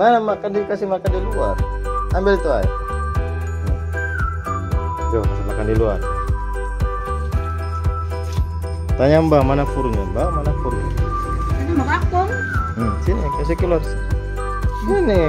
Mana makan, dikasih makan di luar. Ambil itu air. Tuh, kasih makan di luar. Tanya Mbak mana furnya? Mbak mana furnya? Ini mau kampung. Sini kasih keluar. Ini.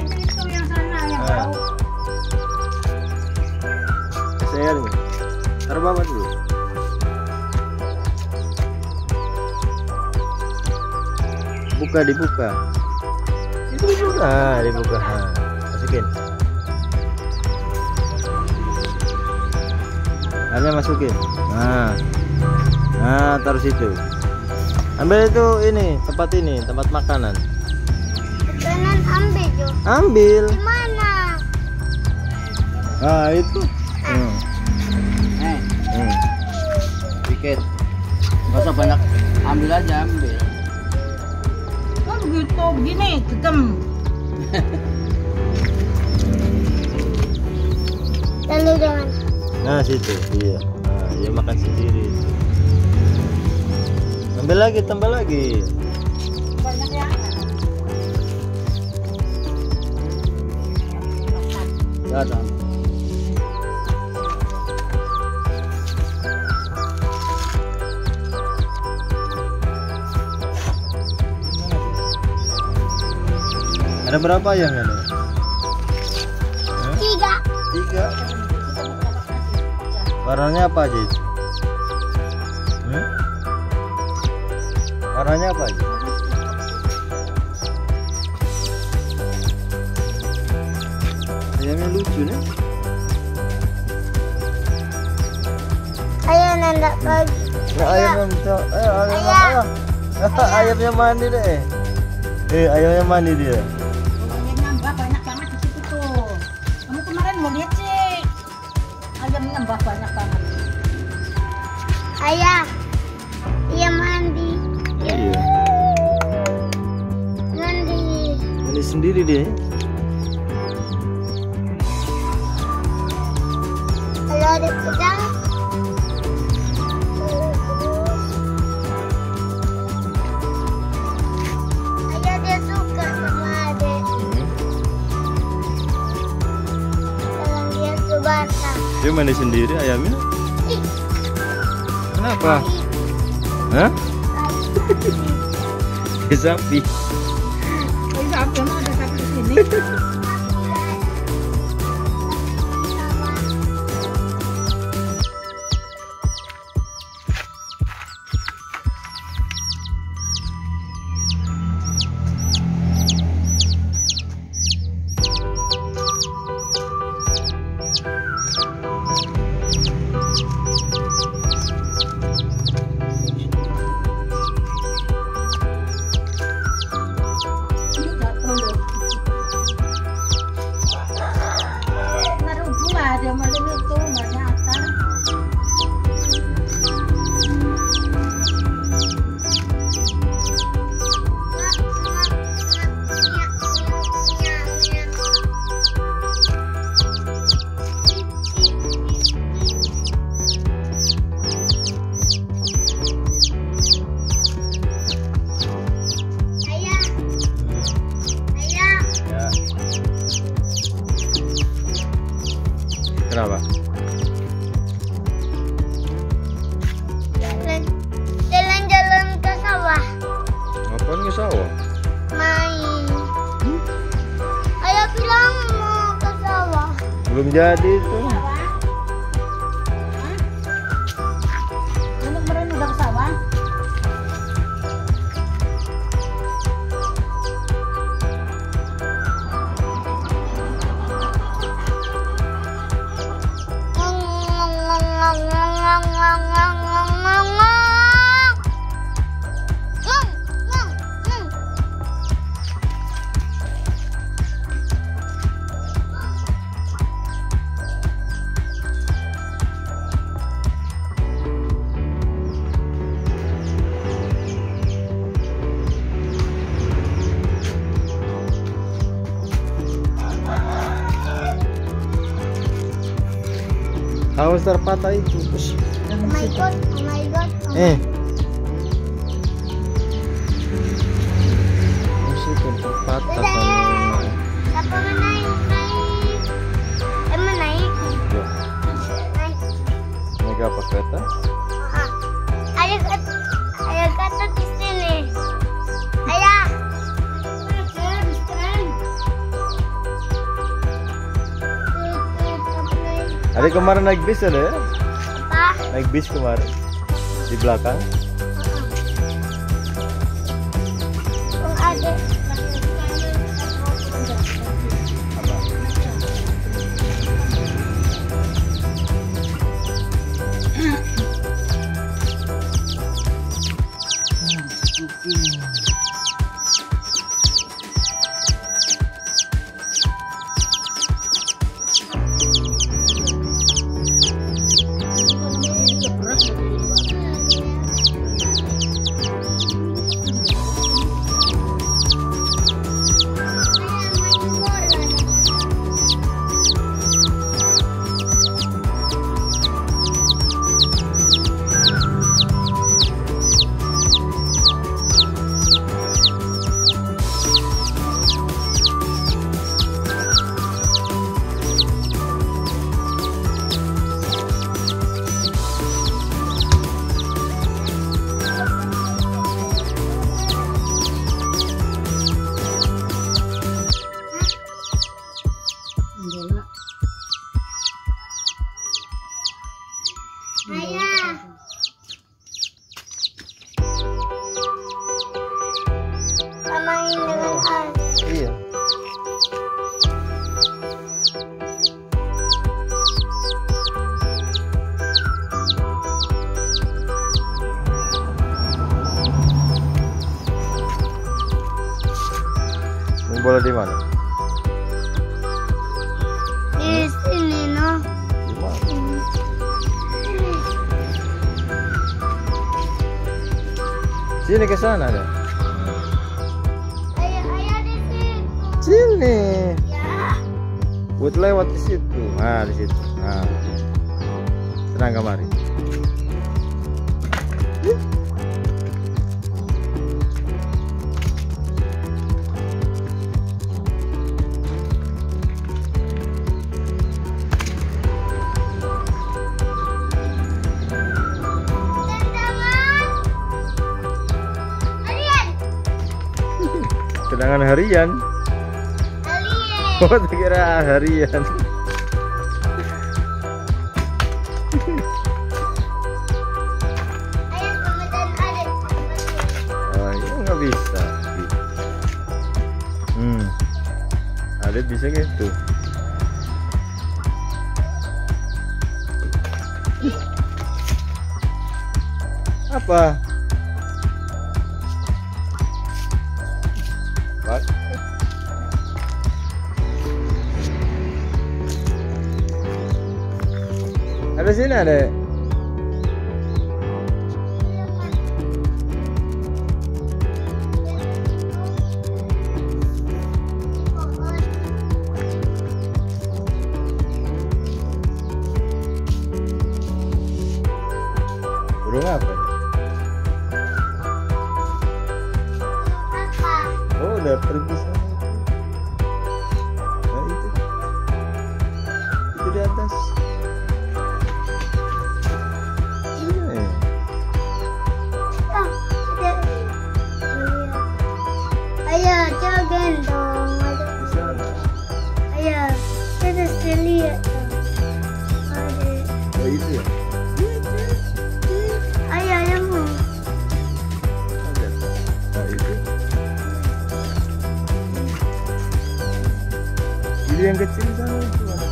Itu yang sana yang bau. Airnya. Taruh bawah dulu. Dibuka. Itu juga. Dibuka. Masukin. Airnya masukin. Nah, taruh situ. Ambil itu tempat makanan. Makanan ambil tuh. Ambil. Mana? Nah, itu. Dikit. Nggak usah banyak, ambil aja. Oh begitu, begini, gegem. Lalu jangan. Nah, situ. Iya. Nah, dia makan sendiri. Ambil lagi, tambah lagi. Banyak ya. Nggak ada. Ada berapa ayam ada? 3. Warnanya apa aja itu? Warnanya apa aja? Ayamnya lucu nih. Ayam nanda pagi. Ayam ayamnya mandi deh. Ayamnya mandi dia. Ayamnya Mbak banyak banget di situ tuh. Kamu kemarin mau lihat sih. Ayamnya Mbak banyak banget. Ayah. Iya mandi. Iya. Mandi sendiri dia. Kalau ada pedang. Ayah dia suka sama adik. Kalau dia subasa. Dia mandi sendiri ayamnya. Kenapa? Hah? Sapi. Sapi mah ada sapi di sini. Kenapa? Jalan-jalan ke sawah. Ngapain ke sawah? Main. Ayah bilang mau ke sawah. Belum jadi tuh. Untuk meren udah ke sawah. monster patah itu. Ush. Oh my god, oh my god. Masih tempat patah Dadah. sama. Siapa menaik? Menaik? Ya. Naik. Naik apa kereta? Ayah kata di sini. Ayah. Ada kemarin naik bis ada ya? Apa? Naik bis kemarin di belakang. Ada. Ayah. Samain dengan Asri. Iya. Main bola di mana? Di sini, no. Di mana? Sini ke sana ada. Ayah di situ. Sini. Ya. Buat lewat di situ. Nah, di situ. Nah. Tenang kemari. Tenangan harian. Alien. Oh, kira harian. Ayah sama dan adik. Oh, itu nggak bisa. Ada bisa gitu. Apa? Pak. Ada sini ada. Burung apa? Apa? Oh, udah pergi sana. Nah, itu di atas. Ini. Ayah, jangan dong. Di sana. Ayah, kita lihat dong. Adik. Oh, itu ya. Ayah, yang mau. Ada. Nah, itu. Itu yang kecil sana itu ada.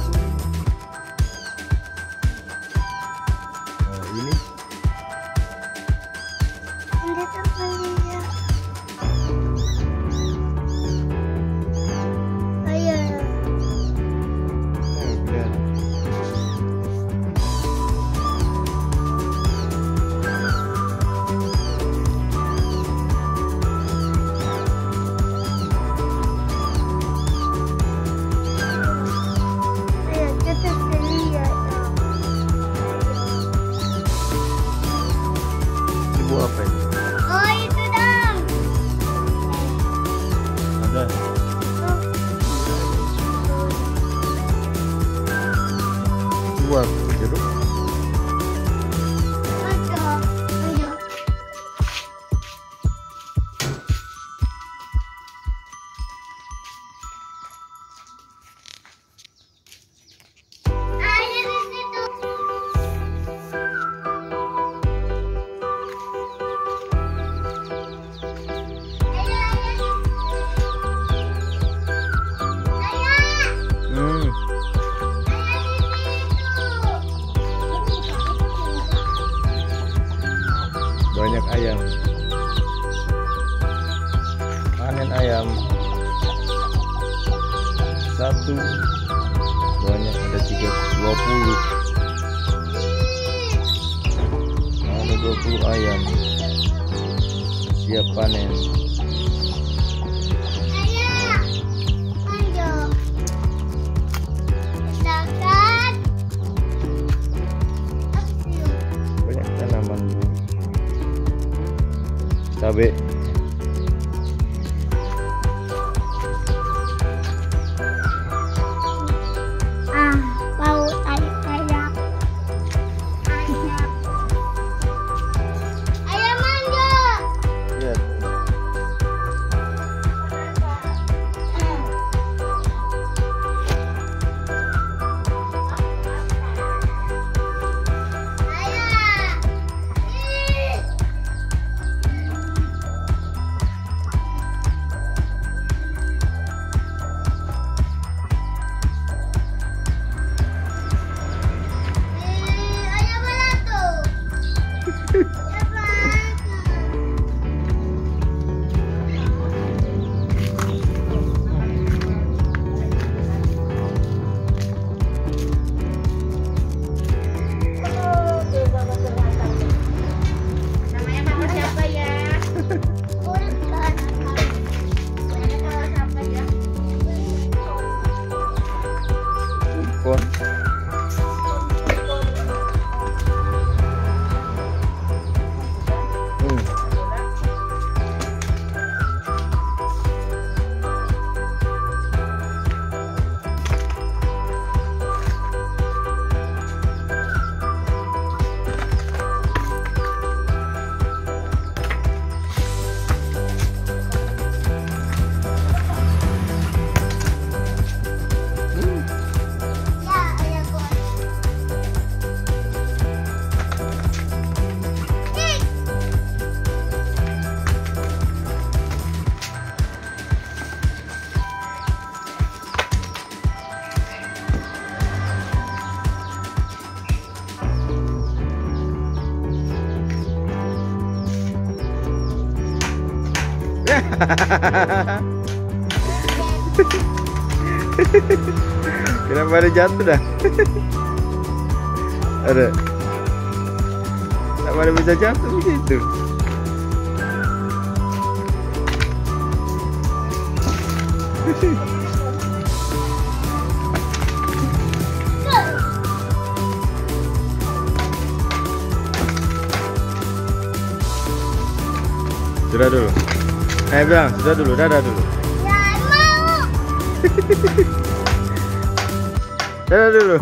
Nah, ini. Ini tempat dia. Ayah. Oh, kelihatan. banyak ayam. Panen ayam. Satu banyak, ada 20. Ada 20 ayam. Siap panen. Banyak tanaman cabai. Bau ayam. Ayam manja. Iya. Ayam mana tuh? Namanya Mama siapa ya? Namanya Mama siapa ya? Kon. Ya, ayam gua. Kenapa ada jatuh dah? Ada. Kenapa ada bisa jatuh begitu? Sudah dulu. Bilang sudah dulu, dadah dulu. Ya, mau. Dadah dulu.